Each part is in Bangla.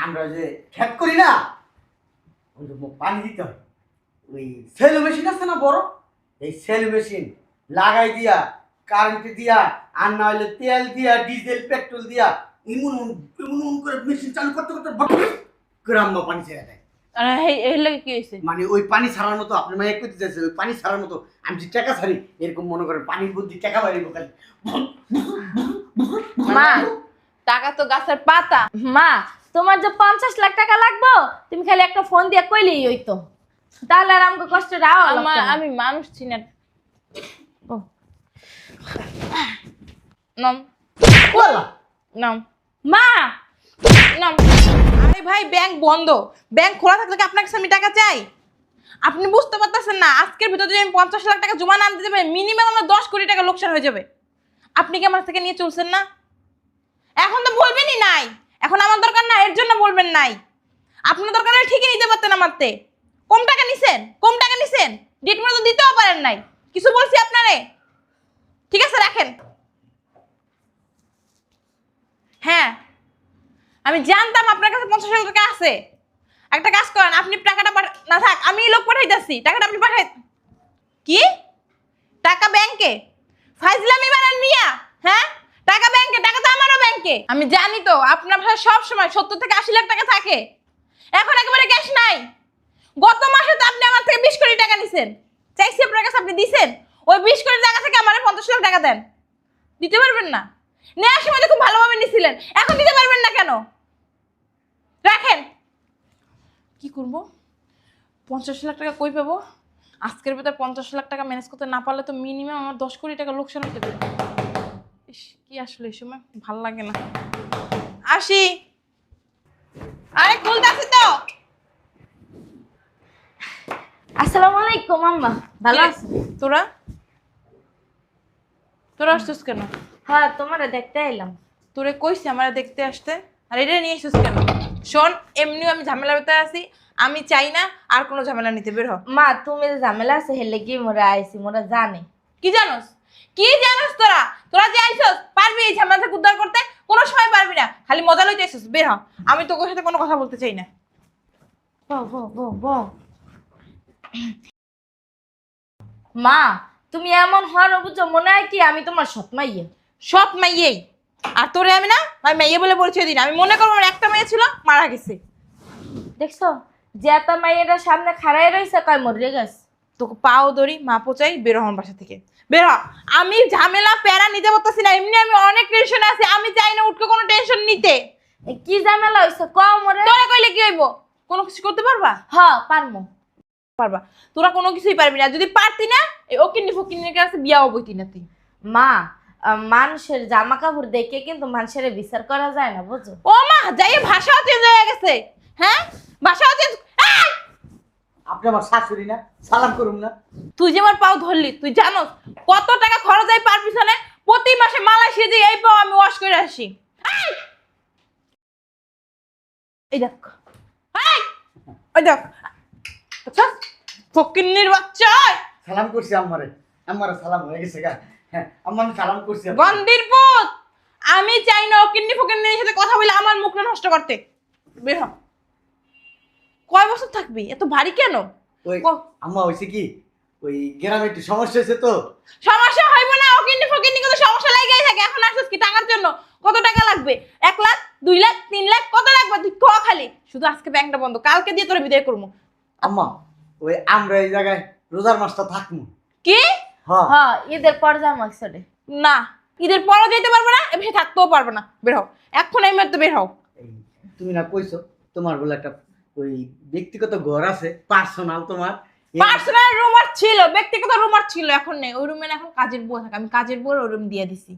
আমরা যে খেত করি না, ওই যে পানি দিতে হয়, ওই সেলো মেশিন আছে না বড়, এই সেলো মেশিন লাগাই দিয়া কারেন্ট দিয়া, আর না হলে তেল দিয়া, ডিজেল পেট্রোল দিয়া এমন এমন করে মেশিন চালু করতে করতে করে আম্মা পানি ছেড়ে দেয়। এর লাগে কি হয়েছে? মানে ওই পানি ছাড়ার মতো, আপনি মাইক করতে চাইছেন ওই পানি ছাড়ার মতো আমি যে টাকা ছাড়ি, এরকম মনে করেন পানির বুদ্ধি টাকা বাড়িব খালি। মা, টাকা তো গাছের পাতা। মা, তোমার যে 50 লাখ টাকা লাগবে তুমি খালি একটা ফোন দিয়ে কইলেই হইতো, তাহলে আর আমাকে কষ্ট দাও। আমি মানুষ চিনি না। নাম নাম মা, নাম। আরে ভাই, ব্যাংক বন্ধ। ব্যাংক খোলা থাকলে কি আপনার কাছে আমি টাকা চাই? আপনি বুঝতে পারতেছেন না, আজকের ভিতরে যদি আমি 50 লাখ টাকা জমা না আনতে যাবে, মিনিমাম আমার 10 কোটি টাকা লোকসান হয়ে যাবে। আপনি কি আমার থেকে নিয়ে চলছেন না? এখন তো বলবেনই নাই, এখন আমার দরকার না, এর জন্য বলবেন নাই। আপনার দরকার হলে ঠিকই নিতে পারতেন আমারতে। কম টাকা নিছেন, কম টাকা নিছেন, ডেট মতো দিতেও পারেন নাই। কিছু বলছি আপনারে? ঠিক আছে, রাখেন। হ্যাঁ, আমি জানতাম আপনার কাছে 50 লাখ টাকা আছে। একটা কাজ করেন, আপনি টাকাটা না থাক, আমি লোক পাঠাইতেছি, টাকাটা আপনি পাঠাই। কি টাকা ব্যাংকে? ফাইজলামি বানান মিয়া। হ্যাঁ, টাকা ব্যাংকে, টাকা তো আমারও ব্যাংকে। আমি জানি তো আপনার ভাষায় সব সময় 70 থেকে 80 লাখ টাকা থাকে। এখন একেবারে ক্যাশ নাই। গত মাসে তো আপনি আমার থেকে 20 কোটি টাকা নিছেন, চাইছি আপনার কাছে, আপনি দিছেন। ওই 20 কোটি টাকা থেকে আমার 50 লাখ টাকা দেন। দিতে পারবেন না? নেওয়ার সময় তো খুব ভালোভাবে নিছিলেন, এখন দিতে পারবেন না কেন? রাখেন। কি করব? 50 লাখ টাকা কই পাবো? আজকের ভিতর 50 লাখ টাকা ম্যানেজ করতে না পারলে তো মিনিমাম আমার 10 কোটি টাকা লোকসান হতে পারে। ইস, কি আসলে এই সময় ভাল লাগে না। আসি। আরে খুলতে আসি তো। আসসালামু আলাইকুম আম্মা, ভালো আছো? তোরা তোরা আসছিস কেন? হ্যাঁ, তোমারে দেখতে এলাম। তোরে কইছি আমারে দেখতে আসতে, আর এটা নিয়ে এসেছিস কেন? শোন, এমনিও আমি ঝামেলার ভিতরে আছি, আমি চাই না আর কোনো ঝামেলা নিতে। বের হ। মা, তুমি যে ঝামেলা আছে হেলে কি মোরা আইছি, মোরা জানে। কি জানোস? কি জানোস তোরা? তোরা যে আইছস, পারবি এই ঝামেলা থেকে উদ্ধার করতে? কোনো সময় পারবি না, খালি মজা লইতে আইছস। বের হ, আমি তোর সাথে কোনো কথা বলতে চাই না। মা, তুমি এমন হওয়ার বুঝছো, মনে হয় কি আমি তোমার সৎ মাইয়া। সব মাইয়েই। আর তোরে আমি না, আমি মাইয়ে বলে পরিচয় দিই না। আমি মনে করবো আমার একটা মেয়ে ছিল, মারা গেছে। দেখছো, যে এত মাইয়েরা সামনে খাড়াই রয়েছে কয় মরে গেছে। তোকে পাও ধরি, মা পোচাই, বের হ আমার বাসা থেকে। বের হ। আমি ঝামেলা প্যারা নিতে পারতেছি না, এমনি আমি অনেক টেনশনে আছি, আমি চাই না উঠকে কোনো টেনশন নিতে। কি ঝামেলা হয়েছে কও মরে। তোরা কইলে কি হইব? কোনো কিছু করতে পারবা? হ্যাঁ, পারমু। পারবা? তোরা কোনো কিছুই পারবি না। যদি পারতি না, এই ওকিন্নি ফকিন্নির কাছে বিয়া হবইতি না তুই। মা, মানুষের জামা কাপড় দেখে কিন্তু মানুষের বিচার করা যায় না, বুঝো? ও মা, যাই ভাষাও চেঞ্জ হয়ে গেছে। হ্যাঁ, ভাষাও চেঞ্জ। আপনি আমার শাশুড়ি না, সালাম করুন না। তুই যে আমার পাও ধরলি, তুই জানোস কত টাকা খরচ হয় পার পিছনে? প্রতি মাসে মালয়েশিয়া যে এই পাও আমি ওয়াশ করে আসি। এই দেখ, ওই দেখ, আচ্ছা ফকিন্নির বাচ্চা। সালাম করছি আম্মারে, আম্মারে সালাম হয়ে গেছে গা। হ্যাঁ আম্মা, আমি সালাম করছি। গন্দির পুত, আমি চাই না ওকিন্নি ফকিন্নির সাথে কথা বলে আমার মুখটা নষ্ট করতে। বের হ। কয় বছর থাকবি? এত ভারী কেন? ওই আম্মা হয়েছে কি, ওই গ্রামে একটু সমস্যা হয়েছে তো। সমস্যা হইব না? ওকিন্নি ফকিন্নি কত সমস্যা লাগেই থাকে। এখন আসছিস কি টাকার জন্য? কত টাকা লাগবে? 1 লাখ, 2 লাখ, 3 লাখ, কত লাগবে? তুই ক খালি। শুধু আজকে ব্যাংকটা বন্ধ, কালকে দিয়ে তোর বিদায় করবো। আম্মা, ওই আমরা এই জায়গায় রোজার মাসটা থাকবো। কি? হ্যাঁ হ্যাঁ, ঈদের পর যাবো একসাথে। না, ঈদের পরও যেতে পারবে না, এ ভেসে থাকতেও পারবে না। বের হও এখন, এই মুহূর্তে বের হও। এই, তুমি না কইছো তোমার বলে একটা ওই ব্যক্তিগত ঘর আছে, পার্সোনাল তোমার। পার্সোনাল রুম আর ছিল, ব্যক্তিগত রুম আর ছিল, এখন নেই। ওই রুমে এখন কাজের বউ থাকে, আমি কাজের বউ ওই রুম দিয়ে দিছি।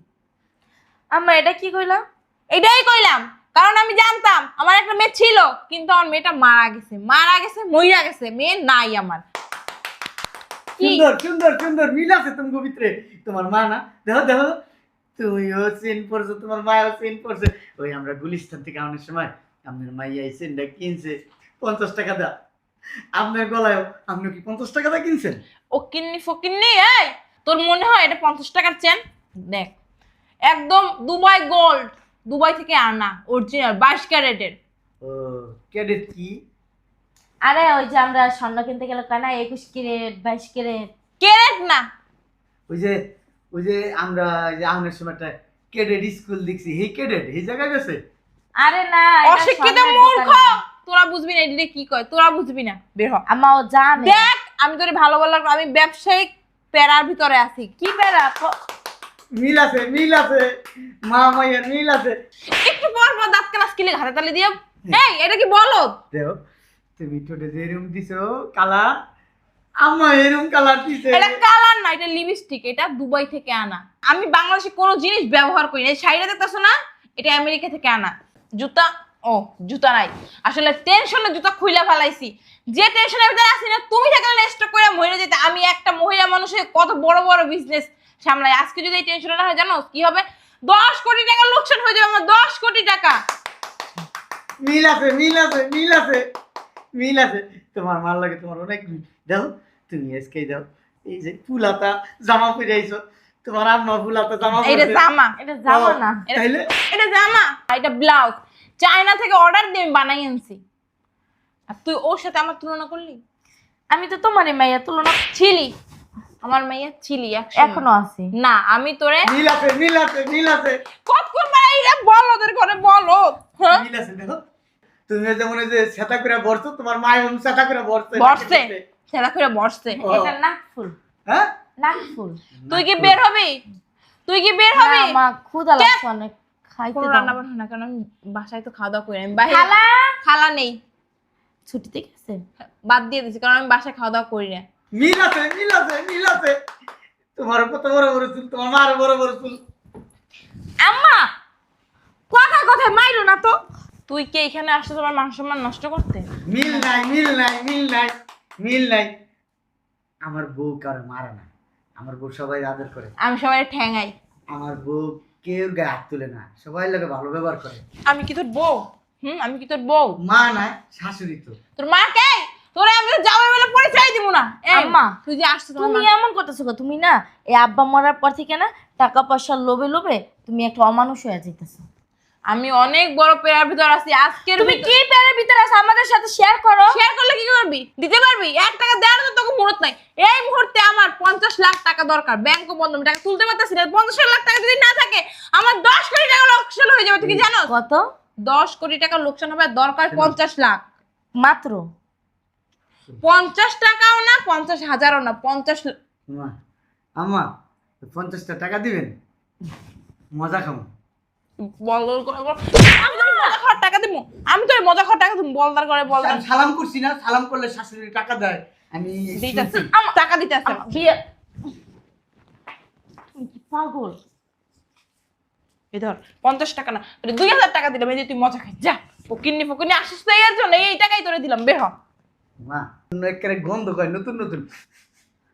আম্মা, এটা কি কইলাম? এটাই কইলাম, কারণ আমি জানতাম আমার একটা মেয়ে ছিল, কিন্তু আমার মেয়েটা মারা গেছে, মইরা গেছে। মেয়ে নাই আমার। সুন্দর সুন্দর সুন্দর মিল আছে তোমার ভিতরে। তোমার মা না, দেখো দেখো, তুমিও চেন পড়ছো, তোমার মাও চেন পড়ছে। ওই আমরা গুলিস্তান থেকে আনার সময় আপনার মাইয়া এই চেনটা কিনছে 50 টাকা দা। আপনার গলায়ও আপনি কি 50 টাকা দা কিনছেন? ও কিন্নি ফকিন্নি, এই তোর মনে হয় এটা 50 টাকার চেন? দেখ, একদম দুবাই গোল্ড, দুবাই থেকে আনা, অরিজিনাল 22 ক্যারেটের। ও ক্যাডেট কি? আরে ওই যে আমরা স্বর্ণ কিনতে গেলে কয় না 21 ক্যারেট 22 ক্যারেট। কেরেট না, ওই যে আমরা যে আমাদের সময় একটা ক্যাডেট স্কুল দেখছি, হে ক্যাডেট এই জায়গায় গেছে। আরে না, এটা অশিক্ষিত স্বর্ণের মূর্খ, দোকানে। তোরা বুঝবি না এদিকে কি কয়, তোরা বুঝবি না, বের হ। আম্মা ও জানে। দেখ আমি তোরে ভালো বললাম, আমি ব্যবসায়িক প্যারার ভিতরে আছি। কি বেরা মিল আছে মা মাইয়ের মিল আছে। একটু পর পর দাঁত কালা স্কিলে ঘাড়ে তালি দিয়ে, এই এটা কি বলো? দেও তুমি ঠোঁটে যে রুম দিছো কালার, আম্মা এরকম কালার দিছে। এটা কালার না, এটা লিপস্টিক, এটা দুবাই থেকে আনা। আমি বাংলাদেশে কোনো জিনিস ব্যবহার করি না। এই শাড়িটা দেখতেছো না, এটা আমেরিকা থেকে আনা। জুতা, ও জুতা নাই, আসলে টেনশনে জুতা খুইলা ফেলাইছি। যে টেনশনের ভিতরে আছি না, তুমি থাকলে স্টক করে মরে যেতে। আমি একটা মহিলা মানুষের কত বড় বড় বিজনেস সামলাই। আজকে যদি এই টেনশনে না হয়, জানো কি হবে? 10 কোটি টাকা লোকসান হয়ে যাবে আমার, 10 কোটি টাকা। মিল আছে তোমার মার লাগে, তোমার অনেক মিল। দাও তুমি আজকে দাও, এই যে ফুলাতা জামা পরে আইছো, তোমার আম্মা ফুলাতা জামা এটা পরছে। জামা, এটা জামা না। তাইলে এটা জামা, আর এটা ব্লাউজ চায়না থেকে অর্ডার দিয়ে আমি বানাই আনছি। আর তুই ওর সাথে আমার তুলনা করলি? আমি তো তোমারই মাইয়া তুলনা ছিলি, আমার মেয়ে ছিলি, এখনো আছি। না আমি তোরে মিল আছে কতক্ষণ বাইরে বলো, তোর ঘরে বলো। হ্যাঁ? মিল আছে। দেখো তুমি যেমন এই যে সেটা করে বসছো, তোমার মায়ের সেটা করে বসছে। সেটা করে বসছে। ও। এটা নাকফুল, হ্যাঁ নাকফুল। তুই কি বের হবি? তুই কি বের হবি? মা ক্ষুধা লাগছে অনেক, খাইতে কোনো দাও। রান্না বান্না না, কারণ আমি বাসায় তো খাওয়া দাওয়া করি না। আমি বাইরে খালা খালা নেই, ছুটিতে গেছে। বাদ দিয়ে দিছি, কারণ আমি বাসায় খাওয়া দাওয়া করি না। মিল আছে তোমার কত বড় বড় চুল, তোমার মার বড় বড় চুল। আম্মা কথা কথা মাইরো না তো। তুই কি এখানে আসছো তোমার মান সম্মান নষ্ট করতে? মিল নাই। আমার বউ কারো মারে না, আমার বউ সবাই আদর করে। আমি সবাই ঠ্যাঙাই। আমার বউ কেউ গায়ে হাত তুলে না, সবাই লোকে ভালো ব্যবহার করে। আমি কি তোর বউ? আমি কি তোর বউ? মা না, শাশুড়ি তো। তোর মা কে? তোরে আমি তো যাওয়ার বেলা পরিচয় দিব না। এই, আম্মা, তুই যে আসছিস তোমার তুমি মা- এমন করতেছো গো, তুমি না এই আব্বা মরার পর থেকে না টাকা পয়সার লোভে লোভে তুমি একটা অমানুষ হয়ে যাইতেছো। আমি অনেক বড় পেয়ার ভিতর আছি। আজকের তুমি কি পেয়ারের ভিতরে আছো আমাদের সাথে শেয়ার করো। শেয়ার করলে কি করবি? দিতে পারবি? 1 টাকা দেওয়ার তো তোকে মুহূর্ত নাই। এই মুহূর্তে আমার 50 লাখ টাকা দরকার, ব্যাংকও বন্ধ, আমি টাকা তুলতে পারতেছি না। 50 লাখ টাকা যদি না থাকে, আমার 10 কোটি টাকা লোকসান হয়ে যাবে। তুই কি জানো? কত? 10 কোটি টাকা লোকসান হবে, আর দরকার 50 লাখ। মাত্র 50 টাকাও না, 50,000ও না, 50 লাখ। মা, আম্মা 50টা টাকা দিবেন, মজা খাবো। বলদর করে বল, আমি তোর মজা খাওয়ার টাকা দিব। আমি তোর মজা খাওয়ার টাকা দিব, বলদার করে বলদার। আমি সালাম করছি না, সালাম করলে শাশুড়ি টাকা দেয়। আমি দিতেছি, শুনছি। টাকা দিতেছে। বিয়ে। তুমি কি পাগল? এই ধর 50 টাকা না, 2000 টাকা দিলাম, এই যে তুই মজা খাই যা। ফকিন্নি আসিস তো এর জন্য, এই টাকাই তোরে দিলাম, বের হ। মা একেবারে গন্ধ করে নতুন নতুন।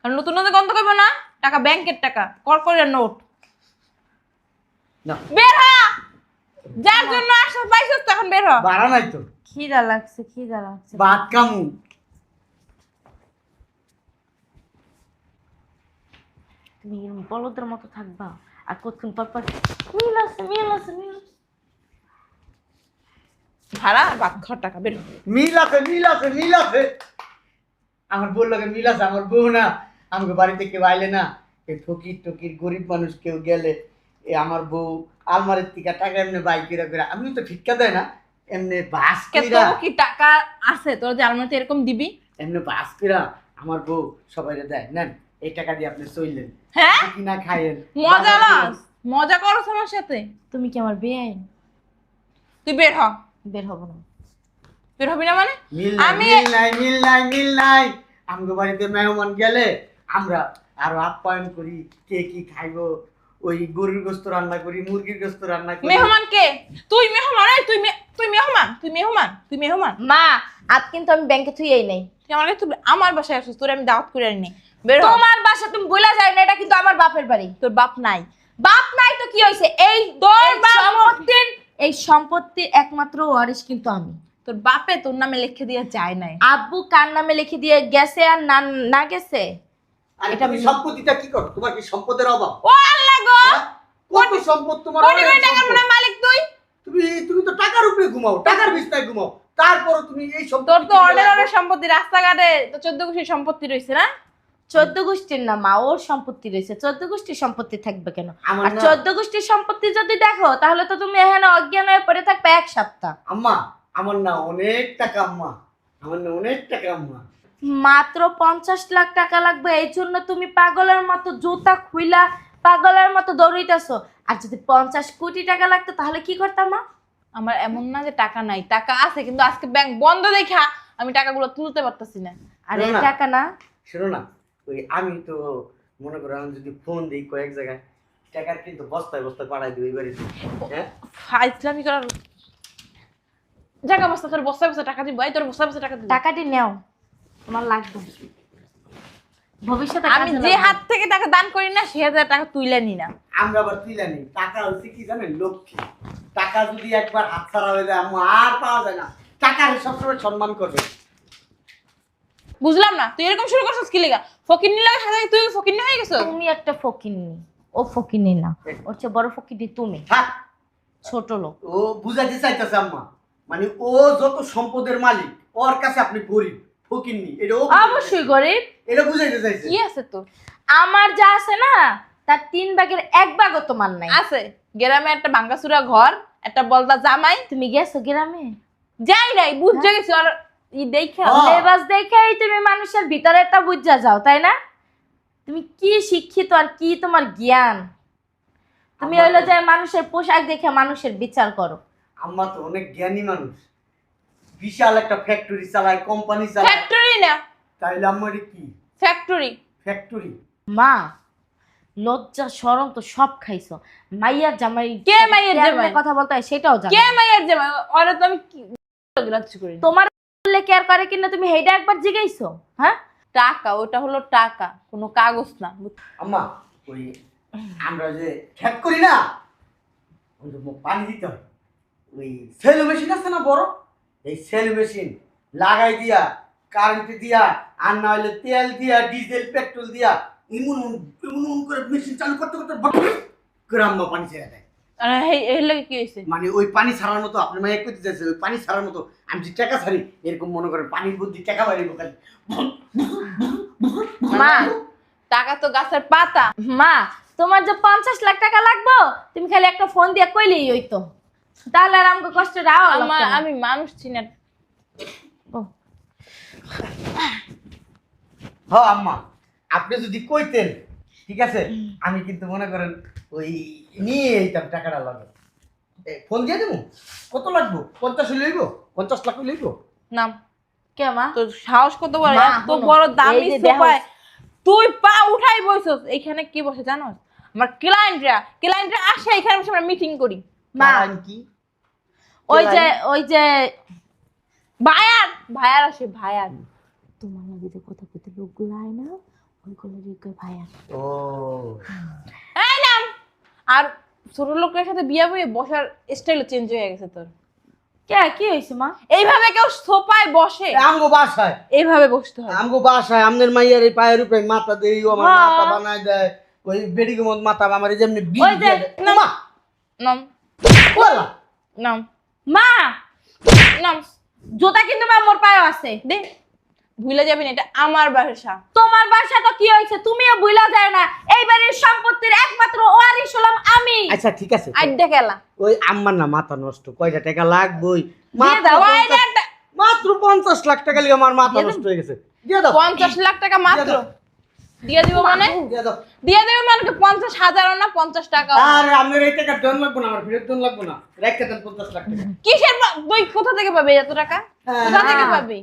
আর নতুন নতুন গন্ধ করবো না, টাকা ব্যাংকের টাকা, করকরের নোট। না বের হ, যার জন্য আসছিস পাইছিস তো, এখন বের হ। বাড়া নাই তো, খিদা লাগছে, খিদা লাগছে। ভাত কামু। তুমি এরকম বলদের মতো থাকবা আর কতক্ষণ পর পর মিল আছে। ভাড়া আর ভাত খাওয়ার টাকা, বের হ। মিল আছে। আমার বউ লাগে মিল আছে। আমার বউ না আমাকে বাড়িতে কেউ আইলে না, এই ফকির টকির গরিব মানুষ কেউ গেলে, এ আমার বউ আলমারির থেকে টাকা এমনি বাইকেরা করে, আমি তো ভিক্ষা দেয় না, এমনি বাস কইরা, তোর কি টাকা আছে তোর যে আলমারিতে এরকম দিবি? এমনি বাস কইরা আমার বউ সবাই দেয়, নেন এই টাকা দিয়ে আপনি চললেন, হ্যাঁ কিনা খাইয়েন, মজা বাজার লস, দিলেন। মজা করো আমার সাথে। তুমি কি আমার বেআইন? তুই বের হ। বের হবো না। বের হবি না মানে? মিল নাই। আমগো বাড়িতে মেহমান গেলে আমরা আরো আপ্যায়ন করি, কে কি খাইবো, ওই গরুর গোস্ত রান্না করি, মুরগির গোস্ত রান্না করি। মেহমান কে? তুই মেহমান? এই তুই মেহমান। মা আজ কিন্তু আমি ব্যাংকে থুইই নাই। তুই আমার বাসায় আসছিস, তোর আমি দাওয়াত করে আনি। বের হ। তোমার বাসা তুমি বইলা যায় না, এটা কিন্তু আমার বাপের বাড়ি। তোর বাপ নাই। বাপ নাই তো কি হইছে? এই তোর বাপ এই সম্পত্তির একমাত্র ওয়ারিশ কিন্তু আমি। তোর বাপে তোর নামে লিখে দিয়ে যায় নাই। আব্বু কার নামে লিখে দিয়ে গেছে আর না গেছে আর এটা সম্পত্তিটা কি করো? তোমার কি সম্পদের অভাব? ও আল্লাহ গো, হ্যাঁ? কত সম্পদ তোমার? কোটি কোটি অনেক টাকার সম্পদ। মনে মালিক তুই। তুমি তুমি তো টাকার উপরে ঘুমাও, টাকার বিছনায় ঘুমাও, তারপর তুমি এই সব তোর তো অর্ডারের সম্পত্তি, রাস্তাঘাটে তো 14 গোষ্ঠীর সম্পত্তি রয়েছে না? 14 গোষ্ঠীর না মা, ওর সম্পত্তি রয়েছে। 14 গোষ্ঠীর সম্পত্তি থাকবে কেন? আমার আর না- 14 গোষ্ঠীর সম্পত্তি যদি দেখো তাহলে তো তুমি এখানে অজ্ঞান হয়ে পড়ে থাকবে এক সপ্তাহ। আম্মা, আমার না অনেক টাকা আম্মা, আমার না অনেক টাকা আম্মা। মাত্র 50 লাখ টাকা লাগবে, এই জন্য তুমি পাগলের মতো জুতা খুইলা পাগলের মতো দৌড়াইতেছো। আর যদি 50 কোটি টাকা লাগতো তাহলে কি করতাম মা? আমার এমন না যে টাকা নাই, টাকা আছে, কিন্তু আজকে ব্যাংক বন্ধ দেখা আমি টাকাগুলো তুলতে পারতাছি না। আর না, এই না। টাকা না, শোনো না, ওই আমি তো মনে করো আমি যদি ফোন দিই কয়েক জায়গায়, টাকার কিন্তু বস্তায় বস্তায় পাঠাই দিই এই বাড়িতে। হ্যাঁ, ফাইজলামি করার জায়গা বস্তা, তোর বস্তা বস্তা টাকা দিব, এই তোর বস্তা বস্তা টাকা দিব। টাকাটি নেও, তোমার লাগবে ভবিষ্যতে আমি কাজে যে লাগবে। হাত থেকে টাকা দান করি না, সে হাতে টাকা তুইলে নি না। আমরা আবার তুইলা নেই। টাকা হচ্ছে কি জানেন, লক্ষ্মী। টাকা যদি একবার হাত ছাড়া হয়ে যায় আম্মা আর পাওয়া যায় না। টাকার সবসময় সম্মান করবে। বুঝলাম না, তুই এরকম শুরু করছিস কি লিগা? ফকিন্নি লাগে সাথে তুই ফকিন্নি হয়ে গেছিস। তুমি একটা ফকিন্নি, ও ফকিন্নি না, ওর চেয়ে বড় ফকিন্নি তুমি, থাক, ছোট লোক। ও বুঝাইতে চাইতেছে আম্মা, মানে ও যত সম্পদের মালিক, ওর কাছে আপনি গরিব ফকিন্নি, এটা ও অবশ্যই গরিব। এটা বুঝাইতে চাইছে। কি আছে তোর? আমার যা আছে না তার 3 ভাগের 1 ভাগও তোমার নাই। আছে গ্রামে একটা ভাঙ্গাচুরা ঘর, একটা বলদা জামাই। তুমি গেছো গ্রামে? যাই নাই, বুঝতে গেছি। আর ই দেখা হ্যাঁ। লেবাস দেখেই তুমি মানুষের ভিতরেরটা বুঝা যাও, তাই না? তুমি কি শিক্ষিত আর কি তোমার জ্ঞান? তুমি আমার হইলো তো- যে মানুষের পোশাক দেখে মানুষের বিচার করো। আম্মা তো অনেক জ্ঞানী মানুষ, বিশাল একটা ফ্যাক্টরি চালায়, কোম্পানি চালায়। ফ্যাক্টরি না, তাইলে আম্মা এটা কি ফ্যাক্টরি। ফ্যাক্টরি? মা, লজ্জা শরম তো সব খাইছো। মাইয়ার জামাই কে মাইয়ার কেমনে জামাই? কথা বলতে হয় সেটাও জানো। কে মাইয়ার জামাই? ওরা তো আমি গ্রাহ্য করি না। তোমার বললে কেয়ার করে কিনা তুমি হেইটা একবার জিগাইছো? হ্যাঁ, টাকা, ওটা হলো টাকা, কোনো কাগজ না। আম্মা, ওই আমরা যে খ্যাত করি না, ওই যে পানি দিতে হয়, ওই সেল মেশিন আছে না বড়, এই সেল মেশিন লাগাই দিয়া, কারেন্ট দিয়া, আর না হলে তেল দিয়া, ডিজেল পেট্রোল দিয়া, এমন এমন করে মেশিন চালু করতে করতে বট করে আম্মা পানি ছেড়ে দেয়। আর এই লাগে কি হয়েছে? মানে ওই পানি ছাড়ার মতো, আপনি মাইক করতে চাইছে, ওই পানি ছাড়ার মতো আমি যে টাকা ছাড়ি, এরকম মনে করেন পানির বুদ্ধি টাকা বাড়িব খালি। মা, টাকা তো গাছের পাতা। মা, তোমার যে 50 লাখ টাকা লাগবে তুমি খালি একটা ফোন দিয়ে কইলেই হইতো, তাহলে আর আমাকে কষ্ট দাও। আমি মানুষ চিনি না। হ্যাঁ আম্মা, আপনি যদি কইতেন ঠিক আছে, আমি কিন্তু মনে করেন ওই নিয়ে এইতাম টাকাটা লাগে। ফোন দিয়ে দেবো। কত লাগবো? 50 লইব? 50 লাখ লইব? নাম কে মা? তোর সাহস কত বড়, মা, এত শোনো, বড় দামি এই যে দেখো। সোফায় তুই পা উঠাই বসছস। এখানে কি বসে জানোস? আমার ক্লায়েন্টরা আসে, এখানে বসে আমরা মিটিং করি। মা, কারণ কি? ওই যে ভাইয়ার আসে, ভাইয়ার। তোমার লাগে যে কথা কইতে লোকগুলো আয় না, ওইগুলো রেখে ভাইয়া। ও এই নাম। আর ছোট লোকের সাথে বিয়া বইয়ে বসার স্টাইল চেঞ্জ হয়ে গেছে তোর। কে কি হইছে মা? এইভাবে কেউ সোফায় বসে? আমগো বাসায়, এইভাবে বসতে হয়। আমগো বাসায় আমনের মাইয়ার এই পায়ের উপরে মাথা দেই, ও আমার হ্যাঁ। মাথা বানায় দেয়, ওই বেডিকে মত মাথা আমার যেমনি বিল ওই যে- দিয়ে দেয়। না। মা নাম বলা নাম মা, নাম জুতা কিন্তু মা মোর পায়ে আছে। দে, ভুলে যাবি না, এটা আমার বাসা। তোমার বাসা তো কি হইছে তুমিও ভুলা যায় না, এই বাড়ির সম্পত্তির একমাত্র ওয়ারিশ হলাম আমি। আচ্ছা ঠিক আছে, আড্ডা খেলা ওই আম্মার না মাথা নষ্ট, কয়টা টাকা লাগবেই? দিয়ে দাও। মাত্র 50 লাখ টাকা লিয়ে আমার মাথা দিয়ে দাও। নষ্ট হয়ে গেছে। দিয়ে দাও। 50 লাখ টাকা মাত্র দিয়ে দাও। দিয়ে দিব মানে? দিয়ে দাও। দিয়ে দেবে মানে কি 50,000 না 50 টাকা? আর আমার এই টাকা দন লাগবে না, আমার ফেরত দন লাগবে না, রাখতে দেন 50 লাখ টাকা। কিসের তুই কোথা থেকে পাবি এত টাকা? হ্যাঁ, কোথা থেকে হ্যাঁ। পাবি?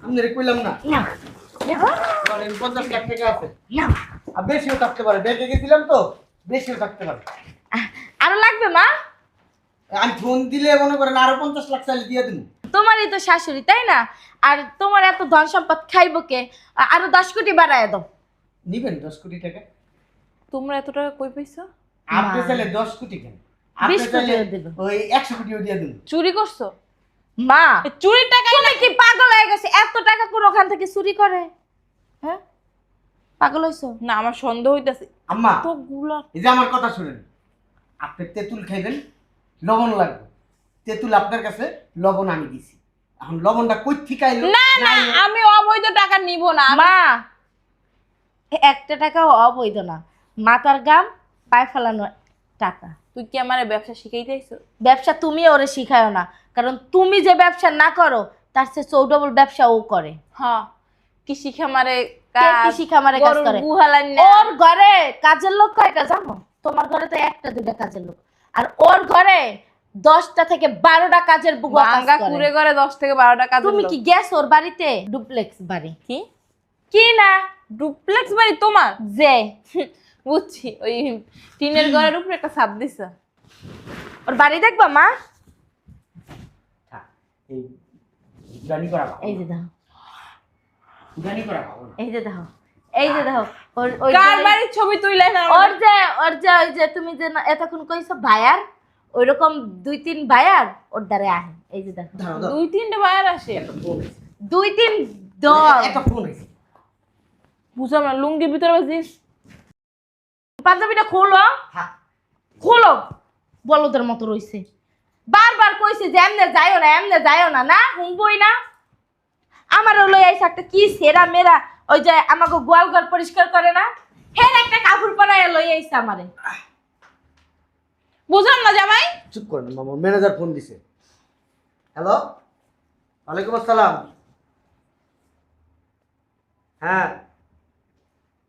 আপনারে কইলাম না, না আমার এই 50 লাখ টাকা আছে। না, আর বেশিও থাকতে পারে, ব্যাংকে গেছিলাম তো, বেশিও থাকতে পারে। আরো লাগবে মা? আমি ফোন দিলে মনে করেন আরো 50 লাখ চাইলে দিয়ে দিন। তোমারই তো শাশুড়ি তাই না? আর তোমার এত ধন সম্পদ খাইবো কে? আরো 10 কোটি বাড়ায় দাও। নিবেন 10 কোটি টাকা? তোমরা এত টাকা কই পাইছো? আপনি চাইলে 10 কোটি কেন, আপনি 20 চাইলে কোটিও দেব। ওই 100 কোটিও দিয়ে দিন। চুরি করছো? মা, এই চুরির টাকা তুমি কি পাগল হয়ে গেছে? এত টাকা কোন ওখান থেকে চুরি করে? হ্যাঁ, পাগল হইছো? না, আমার সন্দেহ হইতাছে। আম্মা, তো গুলা এই যে আমার কথা শুনেন, আপনি তেঁতুল খাইবেন, লবণ লাগবে। তেঁতুল আপনার কাছে, লবণ আমি দিছি। এখন লবণটা কই থেকে আইলো? না না আমি অবৈধ টাকা নিব না। মা, একটা টাকাও অবৈধ না, মাথার গাম পায়ে ফেলানো টাকা। তুই কি আমার ব্যবসা শিখাইতেছ? ব্যবসা তুমি ওরে শিখায়ও না, কারণ তুমি যে ব্যবসা না করো তার চেয়ে চৌডবল ব্যবসা ও করে। হ্যাঁ, কি শিখা মারে কে কি শিখা মারে কাজ করে? ওর ঘরে কাজের লোক কয়টা জানো? তোমার ঘরে তো একটা দুইটা কাজের লোক, আর ওর ঘরে 10টা থেকে 12টা কাজের বুয়া কাজ বাঙ্গা করে। কুড়ে করে 10 থেকে 12টা কাজ। তুমি কি গেছ ওর বাড়িতে? ডুপ্লেক্স বাড়ি। কি কি না? ডুপ্লেক্স বাড়ি তোমার? যে বুঝছি, ওই টিনের ঘরের উপরে একটা ছাদ দিছে। ওর বাড়ি দেখবা মা? থাক, এই জানি করা ভালো এই না। যে দেখো, জানি করা ভালো না। এই যে দেখো, এই যে দেখো, ওর ওই কার যে- বাড়ির ছবি তুইলে না? ওর যে ওই যে তুমি যে এতক্ষণ কইছো ভাইয়ার, ওইরকম 2-3 ভাইয়ার ওর দ্বারে আহে। এই যে দেখো, দাঁড়াও, দাঁড়াও। 2-3টে বায়ার আসে। একটা ফোন আছে। 2-3 দল। একটা ফোন আছে। বুঝলাম না, লুঙ্গির ভিতরে বাজিস। পাঞ্জাবিটা খোলো, থাক, খোলো। বলদের মতো রইছে, বারবার কইছে যে এমনে যাইও না, এমনে যাইও না, না শুনবই না। আমারও লই আইছে একটা কি সেরা মেরা, ওই যে আমাকে গোয়াল ঘর পরিষ্কার করে না, হের একটা কাপড় পরাইয়া লই আইছে আমারে। বুঝলাম না জামাই। চুপ করেন মামা, ম্যানেজার ফোন দিছে। হ্যালো, ওয়ালাইকুম আসসালাম। হ্যাঁ,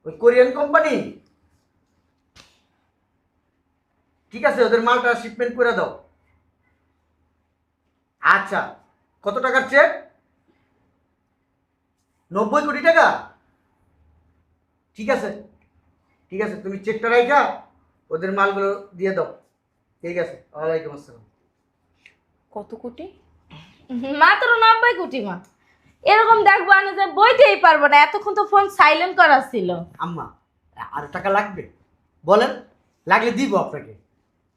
ওই কোরিয়ান কোম্পানি। ঠিক আছে, ওদের মালটা শিপমেন্ট করে দাও। আচ্ছা, কত টাকার চেক? 90 কোটি টাকা। ঠিক আছে, ঠিক আছে, তুমি চেকটা রাখা ওদের মালগুলো দিয়ে দাও। ঠিক আছে, ওয়ালাইকুম আসসালাম। কত কোটি? মাত্র 90 কোটি মা। এরকম দেখবো আমি যে বইতেই পারবো না, এতক্ষণ তো ফোন সাইলেন্ট করা ছিল। আম্মা, আর টাকা লাগবে? বলেন, লাগলে দিব আপনাকে।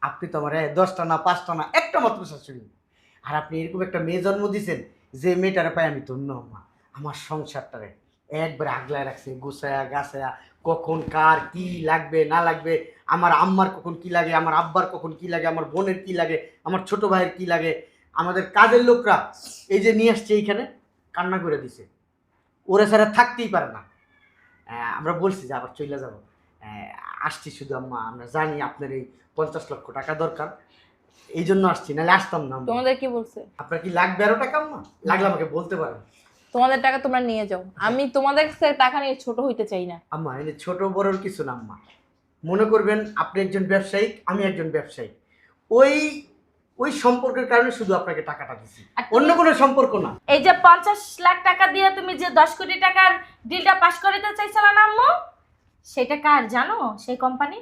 আপনি তো আমার 10টা না 5টা না একটা মাত্র শাশুড়ি, আর আপনি এরকম একটা মেয়ে জন্ম দিয়েছেন যে মেয়েটারে পাই আমি ধন্য। আম্মা, আমার সংসারটারে একবারে আগলায় রাখছে, গুছায়া গাছায়া, কখন কার কি লাগবে না লাগবে, আমার আম্মার কখন কি লাগে, আমার আব্বার কখন কি লাগে, আমার বোনের কি লাগে, আমার ছোট ভাইয়ের কি লাগে। আমাদের কাজের লোকরা এই যে নিয়ে আসছে এইখানে কান্না করে দিছে, ওরা ছাড়া থাকতেই পারে না। আমরা বলছি যে আবার চলে যাব, আসছি শুধু আম্মা, আমরা জানি আপনার এই 50 লক্ষ টাকা দরকার, এই জন্য আসছি, নাহলে আসতাম না আম্মা। তোমাদের কি বলছে? আপনার কি লাগবে আরো টাকা আম্মা? লাগলে আমাকে বলতে পারেন। তোমাদের টাকা তোমরা নিয়ে যাও, আমি তোমাদের কাছে টাকা নিয়ে ছোট হইতে চাই না। আম্মা, এনে ছোট বড়র কিছু না আম্মা। মনে করবেন আপনি একজন ব্যবসায়ী, আমি একজন ব্যবসায়ী, ওই ওই সম্পর্কের কারণে শুধু আপনাকে টাকাটা দিচ্ছি, আর তুমি- অন্য কোনো সম্পর্ক না। এই যে 50 লাখ টাকা দিয়ে তুমি যে 10 কোটি টাকার ডিলটা পাস করাতে চাইছিলা না আম্মু, সেটা কার জানো? সেই কোম্পানি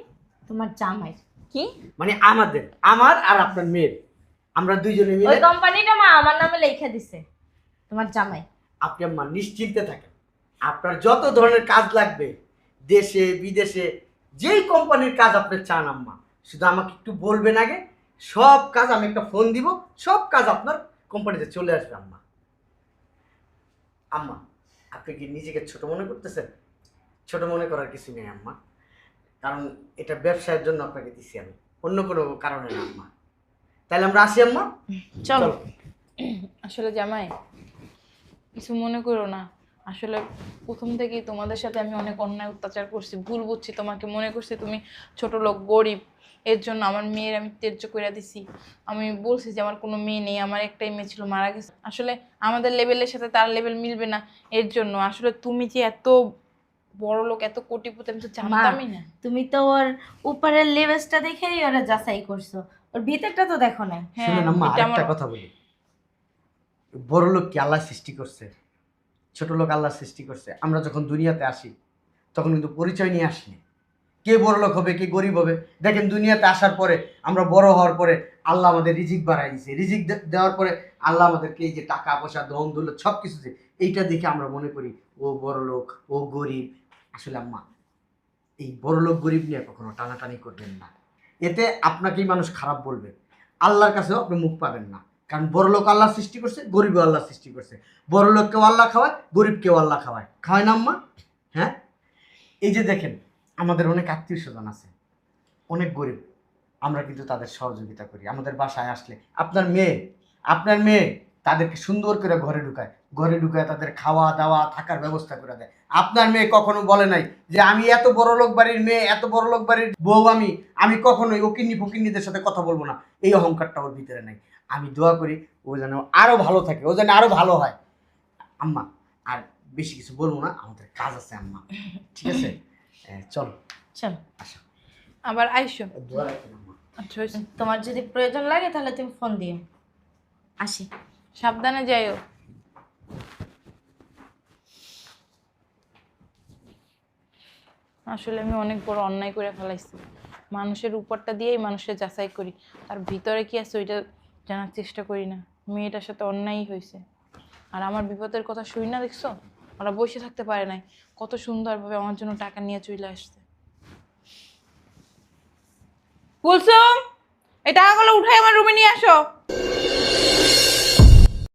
তোমার জামাই। কি? মানে আমাদের, আমার আর আপনার মেয়ের, আমরা দুইজনে ওই মিলে। কোম্পানিটা মা আমার নামে লেখা দিছে, তোমার জামাই। আপনি আম্মা নিশ্চিন্তে থাকেন, আপনার যত ধরনের কাজ লাগবে দেশে বিদেশে, যেই কোম্পানির কাজ আপনি চান আম্মা, শুধু আমাকে একটু বলবেন আগে, সব কাজ আমি একটা ফোন দিব, সব কাজ আপনার কোম্পানিতে চলে আসবে আম্মা। আম্মা, আপনি কি নিজেকে ছোট মনে করতেছেন? ছোট মনে করার কিছু নেই আম্মা, কারণ এটা ব্যবসায়ের জন্য আপনাকে দিছি আমি, অন্য কোনো কারণে না আম্মা। তাহলে আমরা আসি আম্মা, চলো। আসলে জামাই কিছু মনে করো না, আসলে প্রথম থেকেই তোমাদের সাথে আমি অনেক অন্যায় অত্যাচার করছি, ভুল বুঝছি তোমাকে, মনে করছি তুমি ছোট লোক গরিব, এর জন্য আমার মেয়ের আমি ত্যায্য করে দিছি। আমি বলছি যে আমার কোনো মেয়ে নেই, আমার একটাই মেয়ে ছিল, মারা গেছে। আসলে আমাদের লেভেলের সাথে তার লেভেল মিলবে না, এর জন্য। আসলে তুমি যে এত বড় লোক, এত কোটিপতি, আমি তো জানতামই না। তুমি তো ওর উপরের লেভেলটা দেখেই ওরা যাচাই করছো, ওর ভিতরটা তো দেখো না। হ্যাঁ, শুনেন আম্মা, এটা আরেকটা আমার- কথা বলি, বড় লোক কি আল্লাহ সৃষ্টি করছে? ছোট লোক আল্লাহ সৃষ্টি করছে। আমরা যখন দুনিয়াতে আসি তখন কিন্তু পরিচয় নিয়ে আসিনি, কে বড় লোক হবে কে গরিব হবে। দেখেন, দুনিয়াতে আসার পরে, আমরা বড় হওয়ার পরে আল্লাহ আমাদের রিজিক বাড়াই দিয়েছে, রিজিক দেওয়ার পরে আল্লাহ আমাদেরকে এই যে টাকা পয়সা ধন দৌলত সব কিছু, যে এইটা দেখে আমরা মনে করি ও বড় লোক ও গরিব। আসলে আম্মা, এই বড় লোক গরিব নিয়ে কখনো টানাটানি করবেন না, এতে আপনাকেই মানুষ খারাপ বলবে, আল্লাহর কাছেও আপনি মুখ পাবেন না। কারণ বড় লোক আল্লাহ সৃষ্টি করছে, গরিবও আল্লাহ সৃষ্টি করছে। বড় লোককেও আল্লাহ খাওয়ায়, গরিবকেও আল্লাহ খাওয়ায়, খাওয়ায় না আম্মা? হ্যাঁ, এই যে দেখেন, আমাদের অনেক আত্মীয় স্বজন আছে, অনেক গরিব, আমরা কিন্তু তাদের সহযোগিতা করি। আমাদের বাসায় আসলে আপনার মেয়ে তাদেরকে সুন্দর করে ঘরে ঢুকায় তাদের খাওয়া দাওয়া থাকার ব্যবস্থা করে দেয়। আপনার মেয়ে কখনো বলে নাই যে আমি এত বড় লোক বাড়ির মেয়ে, এত বড় লোক বাড়ির বউ, আমি কখনোই ওকিন্নি ফকিন্নিদের সাথে কথা বলবো না, এই অহংকারটা ওর ভিতরে নাই। আমি দোয়া করি ও যেন আরো ভালো থাকে, ও যেন আরো ভালো হয়। আম্মা আর বেশি কিছু বলবো না, আমাদের কাজ আছে আম্মা, ঠিক আছে? চলো চল আসো, আবার আইসো। দোয়া রাখেন আম্মা। আচ্ছা হইছে। তোমার যদি প্রয়োজন লাগে তাহলে তুমি ফোন দিও। আসি। সাবধানে যাইও। আসলে আমি অনেক বড় অন্যায় করে ফেলাইছি। মানুষের উপরটা দিয়েই মানুষের যাচাই করি, তার ভিতরে কি আছে ওইটা জানার চেষ্টা করি না। মেয়েটার সাথে অন্যায়ই হয়েছে। আর আমার বিপদের কথা শুই না, দেখছো? ওরা বসে থাকতে পারে নাই, কত সুন্দরভাবে আমার জন্য টাকা নিয়ে চলে আসছে। কুলসুম, এই টাকাগুলো উঠাই আমার রুমে নিয়ে আসো।